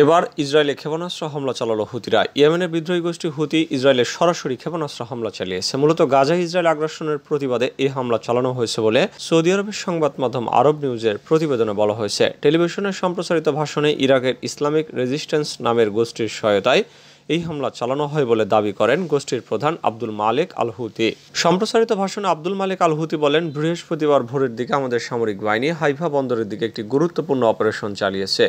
এবার ইসরায়েলে ক্ষেপণাস্ত্র হামলা চালালো হুতিরা। ইয়েমেনের বিদ্রোহী গোষ্ঠী হুতি ইসরায়েলের সরাসরি ক্ষেপণাস্ত্র হামলা চালিয়েছে। মূলত গাজায় ইসরায়েল আগ্রাসনের প্রতিবাদে এই হামলা চালানো হয়েছে বলে সৌদি আরবের সংবাদ মাধ্যম আরব নিউজের প্রতিবেদনে বলা হয়েছে। টেলিভিশনে সম্প্রচারিত ভাষণে ইরাকের ইসলামিক রেজিস্ট্যান্স নামের গোষ্ঠীর সহায়তায় এই হামলা চালানো হয় বলে দাবি করেন গোষ্ঠীর প্রধান আব্দুল মালেক আল হুতি। সম্প্রচারিত ভাষণে আব্দুল মালেক আল হুতি বলেন, বৃহস্পতিবার ভোরের দিকে আমাদের সামরিক বাহিনী হাইফা বন্দরের দিকে একটি গুরুত্বপূর্ণ অপারেশন চালিয়েছে।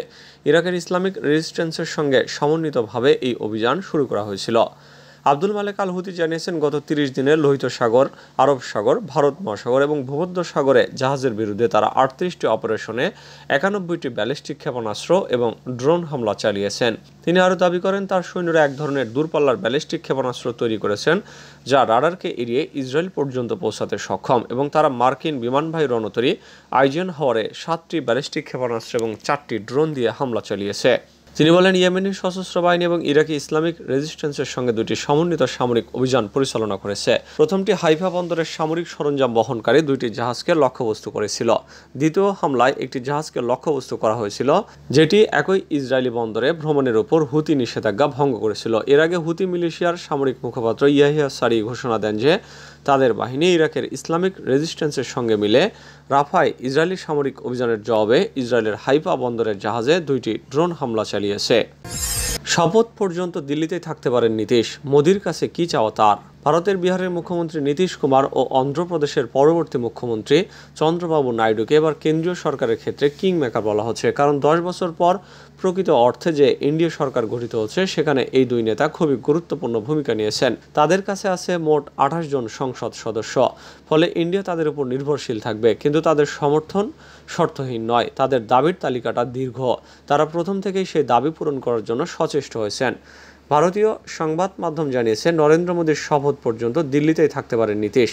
ইরাকের ইসলামিক রেজিস্ট্যান্সের সঙ্গে সমন্বিতভাবে এই অভিযান শুরু করা হয়েছিল। আব্দুল মালেক আল হুতি জানিয়েছেন, গত 30 দিনে লোহিত সাগর, আরব সাগর, ভারত মহাসাগর এবং ভূমধ্য সাগরে জাহাজের বিরুদ্ধে তারা 38টি অপারেশনে 91টি ব্যালিস্টিক ক্ষেপণাস্ত্র এবং ড্রোন হামলা চালিয়েছেন। তিনি আরও দাবি করেন, তার সৈন্যরা এক ধরনের দূরপাল্লার ব্যালিস্টিক ক্ষেপণাস্ত্র তৈরি করেছেন যা রাডারকে এড়িয়ে ইসরায়েল পর্যন্ত পৌঁছাতে সক্ষম, এবং তারা মার্কিন বিমানবাহী রণতরী আইজেনহাওয়ারে 7টি ব্যালিস্টিক ক্ষেপণাস্ত্র এবং 4টি ড্রোন দিয়ে হামলা চালিয়েছে। তিনি বলেন, ইয়েমেনি সশস্ত্র বাহিনী এবং ইরাকি ইসলামিক রেজিস্ট্যান্সের সঙ্গে দুটি সমন্বিত সামরিক অভিযান পরিচালনা করেছে। প্রথমটি হাইফা বন্দরের সামরিক সরঞ্জাম বহনকারী 2টি জাহাজকে লক্ষ্যবস্তু করেছিল। দ্বিতীয় হামলায় একটি জাহাজকে লক্ষ্যবস্তু করা হয়েছিল, যেটি একই ইসরায়েলি বন্দরে ভ্রমণের উপর হুতি নিষেধাজ্ঞা ভঙ্গ করেছিল। এর আগে হুতি মিলিশিয়ার সামরিক মুখপাত্র ইয়াহিয়া সারি ঘোষণা দেন যে তাদের বাহিনী ইরাকের ইসলামিক রেজিস্ট্যান্সের সঙ্গে মিলে রাফায় ইসরায়েলি সামরিক অভিযানের জবাবে ইসরায়েলের হাইফা বন্দরের জাহাজে 2টি ড্রোন হামলা চালিয়েছে। শপথ পর্যন্ত দিল্লিতেই থাকতে পারেন নীতিশ, মোদির কাছে কি চাওয়া তার। ভারতের বিহারের মুখ্যমন্ত্রী নীতিশ কুমার ও অন্ধ্রপ্রদেশের পরবর্তী মুখ্যমন্ত্রী চন্দ্রবাবু নাইডুকে এবার কেন্দ্রীয় সরকারের ক্ষেত্রে কিং মেকার বলা হচ্ছে। কারণ 10 বছর পর প্রকৃত অর্থে যে এনডিএ সরকার গঠিত হচ্ছে, সেখানে এই দুই নেতা খুবই গুরুত্বপূর্ণ ভূমিকা নিয়েছেন। তাদের কাছে আছে মোট 28 জন সংসদ সদস্য, ফলে ইন্ডিয়া তাদের উপর নির্ভরশীল থাকবে। কিন্তু তাদের সমর্থন শর্তহীন নয়, তাদের দাবির তালিকাটা দীর্ঘ। তারা প্রথম থেকেই সেই দাবি পূরণ করার জন্য সচেষ্ট হয়েছেন। ভারতীয় সংবাদ মাধ্যম জানিয়েছে, নরেন্দ্র মোদীর শপথ পর্যন্ত দিল্লিতেই থাকতে পারেন নীতিশ।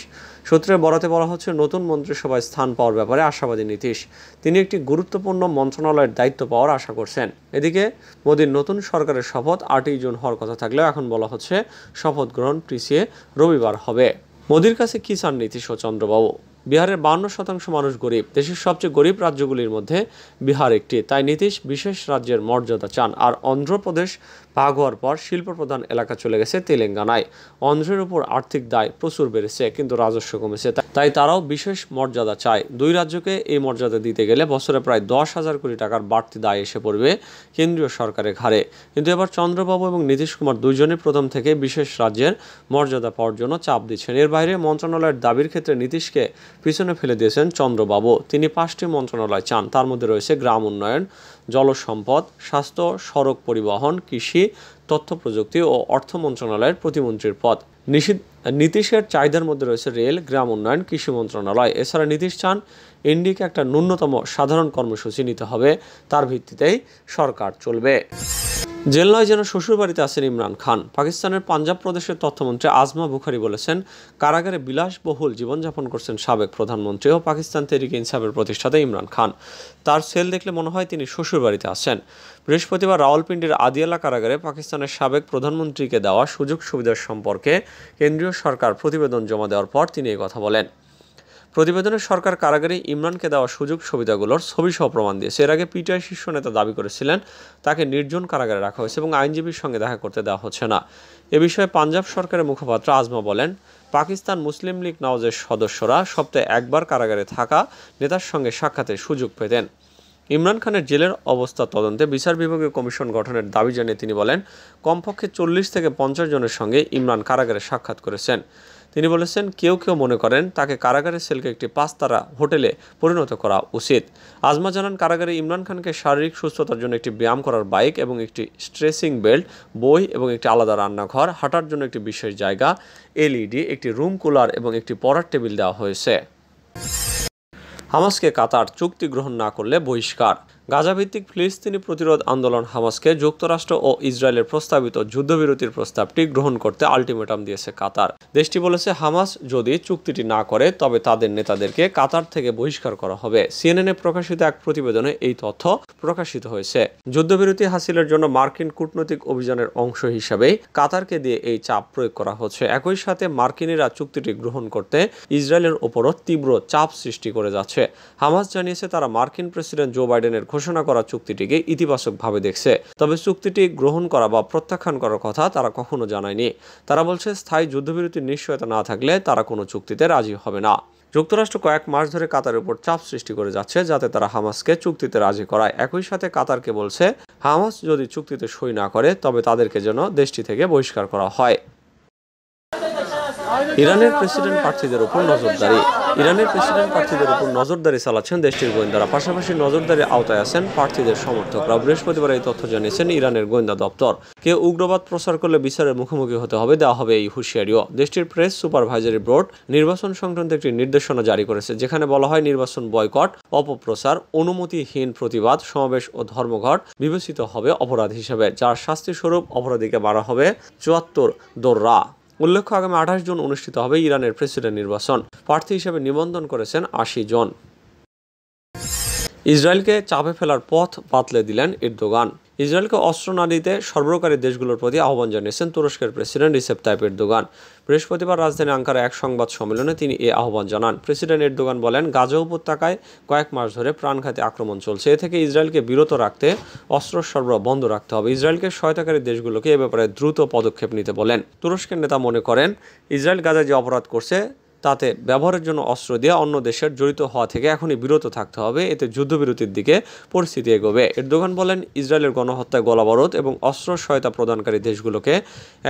সূত্রের বরাতে বলা হচ্ছে, নতুন মন্ত্রিসভায় স্থান পাওয়ার ব্যাপারে আশাবাদী নীতিশ। তিনি একটি গুরুত্বপূর্ণ মন্ত্রণালয়ের দায়িত্ব পাওয়ার আশা করছেন। এদিকে মোদীর নতুন সরকারের শপথ 8ই জুন হওয়ার কথা থাকলেও এখন বলা হচ্ছে শপথ গ্রহণ পিছিয়ে রবিবার হবে। মোদীর কাছে কি চান নীতিশ ও চন্দ্রবাবু? বিহারের 52% মানুষ গরিব। দেশের সবচেয়ে গরিব রাজ্যগুলির মধ্যে বিহার একটি। তাই নীতিশ বিশেষ রাজ্যের মর্যাদা চান। আর অন্ধ্রপ্রদেশ ভাগ হওয়ার পর শিল্প প্রধান এলাকা চলে গেছে তেলেঙ্গানায়। অন্ধ্রের উপর আর্থিক দায় প্রচুর বেড়েছে, কিন্তু রাজস্ব কমেছে। তাই তারাও বিশেষ মর্যাদা চায়। দুই রাজ্যকে এই মর্যাদা দিতে গেলে বছরে প্রায় 10,000 কোটি টাকার বাড়তি দায় এসে পড়বে কেন্দ্রীয় সরকারের ঘাড়ে। কিন্তু এবার চন্দ্রবাবু এবং নীতিশ কুমার দুইজনই প্রথম থেকে বিশেষ রাজ্যের মর্যাদা পাওয়ার জন্য চাপ দিচ্ছেন। এর বাইরে মন্ত্রণালয়ের দাবির ক্ষেত্রে নীতিশকে পিছনে ফেলে দিয়েছেন চন্দ্রবাবু। তিনি 5টি মন্ত্রণালয় চান। তার মধ্যে রয়েছে গ্রাম উন্নয়ন, জলসম্পদ, স্বাস্থ্য, সড়ক পরিবহন, কৃষি, তথ্য প্রযুক্তি ও অর্থ মন্ত্রণালয়ের প্রতিমন্ত্রীর পদ। নীতিশের চাহিদার মধ্যে রয়েছে রেল, গ্রাম উন্নয়ন, কৃষি মন্ত্রণালয়। এছাড়া নীতিশ চান এনডিএকে একটা ন্যূনতম সাধারণ কর্মসূচি নিতে হবে, তার ভিত্তিতেই সরকার চলবে। জেল নয় যেন শ্বশুরবাড়িতে আছেন ইমরান খান। পাকিস্তানের পাঞ্জাব প্রদেশের তথ্যমন্ত্রী আজমা বুখারি বলেছেন, কারাগারে বিলাসবহুল জীবনযাপন করছেন সাবেক প্রধানমন্ত্রী ও পাকিস্তান তেহরিক ইনসাফের প্রতিষ্ঠাতা ইমরান খান। তার সেল দেখলে মনে হয় তিনি শ্বশুরবাড়িতে আছেন। বৃহস্পতিবার রাওয়ালপিন্ডির আদিয়ালা কারাগারে পাকিস্তানের সাবেক প্রধানমন্ত্রীকে দেওয়া সুযোগ সুবিধার সম্পর্কে কেন্দ্রীয় সরকার প্রতিবেদন জমা দেওয়ার পর তিনি এই কথা বলেন। প্রতিবেদনে সরকার কারাগারে ইমরানকে দেওয়া সুযোগ সুবিধাগুলোর ছবিসহ প্রমাণ দিয়েছে। এর আগে পিটিআই শীর্ষ নেতা দাবি করেছিলেন তাকে নির্জন কারাগারে রাখা হয়েছে এবং আইনজীবীর সঙ্গে দেখা করতে দেওয়া হচ্ছে না। এ বিষয়ে পাঞ্জাব সরকারের মুখপাত্র আজমা বলেন, পাকিস্তান মুসলিম লীগ নওয়াজের সদস্যরা সপ্তাহে একবার কারাগারে থাকা নেতার সঙ্গে সাক্ষাতের সুযোগ পেতেন। ইমরান খানের জেলের অবস্থা তদন্তে বিচার বিভাগীয় কমিশন গঠনের দাবি জানিয়ে তিনি বলেন, কমপক্ষে 40 থেকে 50 জনের সঙ্গে ইমরান কারাগারে সাক্ষাৎ করেছেন। তিনি বলেছেন, কেউ কেউ মনে করেন তাকে কারাগারের সেলকে একটি 5 তারা হোটেলে পরিণত করা উচিত। আজমা জানান, কারাগারে ইমরান খানকে শারীরিক সুস্থতার জন্য একটি ব্যায়াম করার বাইক এবং একটি স্ট্রেচিং বেল্ট, বই এবং একটি আলাদা রান্নাঘর, হাঁটার জন্য একটি বিশেষ জায়গা, এলইডি, একটি রুম কুলার এবং একটি পড়ার টেবিল দেওয়া হয়েছে। হামাসকে কাতার চুক্তি গ্রহণ না করলে বহিষ্কার। গাজাভিত্তিক ফিলিস্তিনি প্রতিরোধ আন্দোলন হামাসকে যুক্তরাষ্ট্র ও ইসরায়েলের প্রস্তাবিত যুদ্ধবিরতির প্রস্তাবটি গ্রহণ করতে আলটিমেটাম দিয়েছে কাতার। দেশটি বলেছে, হামাস যদি চুক্তিটি না করে তবে তাদের নেতাদেরকে কাতার থেকে বহিষ্কার করা হবে। সিএনএনে প্রকাশিত এক প্রতিবেদনে এই তথ্য প্রকাশিত হয়েছে। যুদ্ধবিরতি হাসিলের জন্য মার্কিন কূটনৈতিক অভিযানের অংশ হিসাবেই কাতারকে দিয়ে এই চাপ প্রয়োগ করা হচ্ছে। একই সাথে মার্কিনিরা চুক্তিটি গ্রহণ করতে ইসরায়েলের ওপরও তীব্র চাপ সৃষ্টি করে যাচ্ছে। হামাস জানিয়েছে, তারা মার্কিন প্রেসিডেন্ট জো বাইডেনের ঘোষণা করা চুক্তিটিকে ইতিবাচকভাবে দেখছে। তবে চুক্তিটি গ্রহণ করা বা প্রত্যাখ্যান করার কথা তারা কখনো জানায়নি। তারা বলছে স্থায়ী যুদ্ধবিরতির নিশ্চয়তা না থাকলে তারা কোনো চুক্তিতে রাজি হবে না। যুক্তরাষ্ট্র কয়েক মাস ধরে কাতারের উপর চাপ সৃষ্টি করে যাচ্ছে যাতে তারা হামাসকে চুক্তিতে রাজি করায়। একই সাথে কাতারকে বলছে হামাস যদি চুক্তিতে সই না করে তবে তাদেরকে যেন দেশটি থেকে বহিষ্কার করা হয়। ইরানের প্রেসিডেন্ট প্রার্থীদের উপর নজরদারি। ইরানের প্রেসিডেন্ট প্রার্থীদের উপর নজরদারি চালাচ্ছেন দেশটির গোয়েন্দারা। পাশাপাশি নজরদারির আওতায় আছেন প্রার্থীদের সমর্থকরা। বৃহস্পতিবার এই তথ্য জানিয়েছেন ইরানের গোয়েন্দা দপ্তর। কেউ উগ্রবাদ প্রচার করলে বিচারের মুখোমুখি হতে হবে, দেওয়া হবে এই হুঁশিয়ারিও। দেশটির প্রেস সুপারভাইজারি বোর্ড নির্বাচন সংক্রান্ত একটি নির্দেশনা জারি করেছে, যেখানে বলা হয় নির্বাচন বয়কট, অপপ্রচার, অনুমতিহীন প্রতিবাদ, সমাবেশ ও ধর্মঘট বিবেচিত হবে অপরাধ হিসেবে, যার শাস্তিস্বরূপ অপরাধীকে মারা হবে ৭৪ দোররা। উল্লেখ্য, আগামী ২৮ জুন অনুষ্ঠিত হবে ইরানের প্রেসিডেন্ট নির্বাচন। প্রার্থী হিসেবে নিবন্ধন করেছেন ৮০ জন। ইসরায়েলকে চাপে ফেলার পথ বাতলে দিলেন এরদোগান। ইসরায়েলকে অস্ত্র না দিতে সরবরাহকারী দেশগুলোর প্রতি আহ্বান জানিয়েছেন তুরস্কের প্রেসিডেন্ট রিসেপ তাইপ এরদোগান। বৃহস্পতিবার রাজধানী আঙ্কারা এক সংবাদ সম্মেলনে তিনি এই আহ্বান জানান। প্রেসিডেন্ট এরদোগান বলেন, গাজা উপত্যকায় কয়েক মাস ধরে প্রাণঘাতী আক্রমণ চলছে। এ থেকে ইসরায়েলকে বিরত রাখতে অস্ত্র সরবরাহ বন্ধ রাখতে হবে। ইসরায়েলকে সহায়তাকারী দেশগুলোকে এ ব্যাপারে দ্রুত পদক্ষেপ নিতে বলেন। তুরস্কের নেতা মনে করেন, ইসরায়েল গাজায় যে অপরাধ করছে তাতে ব্যবহারের জন্য অস্ত্র দিয়ে অন্য দেশের জড়িত হওয়া থেকে এখনই বিরত থাকতে হবে। এতে যুদ্ধবিরতির দিকে পরিস্থিতি এগোবে। এরদোগান বলেন, ইসরায়েলের গণহত্যায় গোলাবারুদ এবং অস্ত্র সহায়তা প্রদানকারী দেশগুলোকে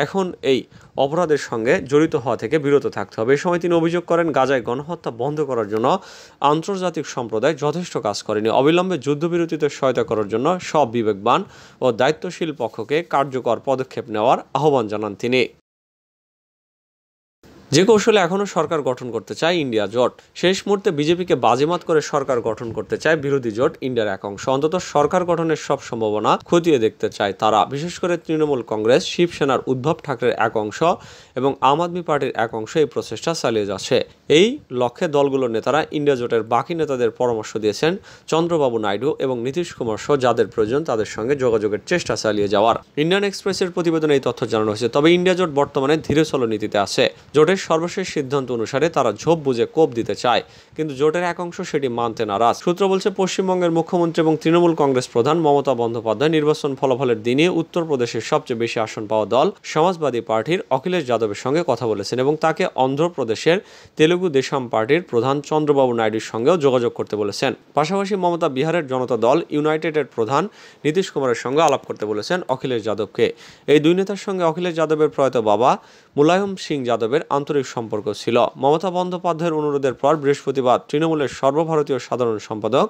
এখন এই অপরাধের সঙ্গে জড়িত হওয়া থেকে বিরত থাকতে হবে। এই সময় তিনি অভিযোগ করেন, গাজায় গণহত্যা বন্ধ করার জন্য আন্তর্জাতিক সম্প্রদায় যথেষ্ট কাজ করেনি। অবিলম্বে যুদ্ধবিরতিতে সহায়তা করার জন্য সব বিবেকবান ও দায়িত্বশীল পক্ষকে কার্যকর পদক্ষেপ নেওয়ার আহ্বান জানান তিনি। যে কৌশলে এখনও সরকার গঠন করতে চায় ইন্ডিয়া জোট। শেষ মুহূর্তে বিজেপিকে বাজিমাত করে সরকার গঠন করতে চায় বিরোধী জোট ইন্ডিয়ার এক অংশ। অন্তত সরকার গঠনের সব সম্ভাবনা খতিয়ে দেখতে চায় তারা। বিশেষ করে তৃণমূল কংগ্রেস, শিবসেনার উদ্ধব ঠাকরের এক অংশ এবং আম আদমি পার্টির এক অংশ এই প্রচেষ্টা চালিয়ে যাচ্ছে। এই লক্ষ্যে দলগুলোর নেতারা ইন্ডিয়া জোটের বাকি নেতাদের পরামর্শ দিয়েছেন চন্দ্রবাবু নাইডু এবং নীতিশ কুমার সহ যাদের প্রয়োজন তাদের সঙ্গে যোগাযোগের চেষ্টা চালিয়ে যাওয়ার। ইন্ডিয়ান এক্সপ্রেসের প্রতিবেদনে এই তথ্য জানানো হয়েছে। তবে ইন্ডিয়া জোট বর্তমানে ধীরে চলো নীতিতে আছে। জোটের সর্বশেষ সিদ্ধান্ত অনুসারে তারা ঝোপ বুঝে কোপ দিতে চায়, কিন্তু জোটের এক অংশ সেটি মানতে নারাজ। সূত্র বলছে, পশ্চিমবঙ্গের মুখ্যমন্ত্রী এবং তৃণমূল কংগ্রেস প্রধান মমতা বন্দ্যোপাধ্যায় নির্বাচন ফলাফলের দিনে উত্তরপ্রদেশের সবচেয়ে বেশি আসন পাওয়া দল সমাজবাদী পার্টির অখিলেশ যাদবের সঙ্গে কথা বলেছেন এবং তাকে অন্ধ্রপ্রদেশের তেলুগু দেশম পার্টির প্রধান চন্দ্রবাবু নাইডুর সঙ্গেও যোগাযোগ করতে বলেছেন। পাশাপাশি মমতা বিহারের জনতা দল ইউনাইটেডের প্রধান নীতিশ কুমারের সঙ্গে আলাপ করতে বলেছেন অখিলেশ যাদবকে। এই দুই নেতার সঙ্গে অখিলেশ যাদবের প্রয়াত বাবা মুলায়ম সিং যাদবের আন্তরিক সম্পর্ক ছিল। মমতা বন্দ্যোপাধ্যায়ের অনুরোধের পর বৃহস্পতিবার তৃণমূলের সর্বভারতীয় সাধারণ সম্পাদক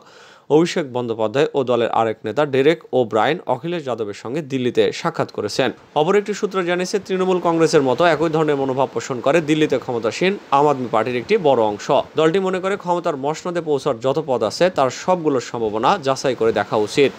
অভিষেক বন্দ্যোপাধ্যায় ও দলের আরেক নেতা ডেরেক ও ব্রায়ান অখিলেশ যাদবের সঙ্গে দিল্লিতে সাক্ষাৎ করেছেন। অপর একটি সূত্র জানিয়েছে, তৃণমূল কংগ্রেসের মতো একই ধরনের মনোভাব পোষণ করে দিল্লিতে ক্ষমতাসীন আম আদমি পার্টির একটি বড় অংশ। দলটি মনে করে ক্ষমতার মসনদে পৌঁছার যত পদ আছে তার সবগুলোর সম্ভাবনা যাচাই করে দেখা উচিত।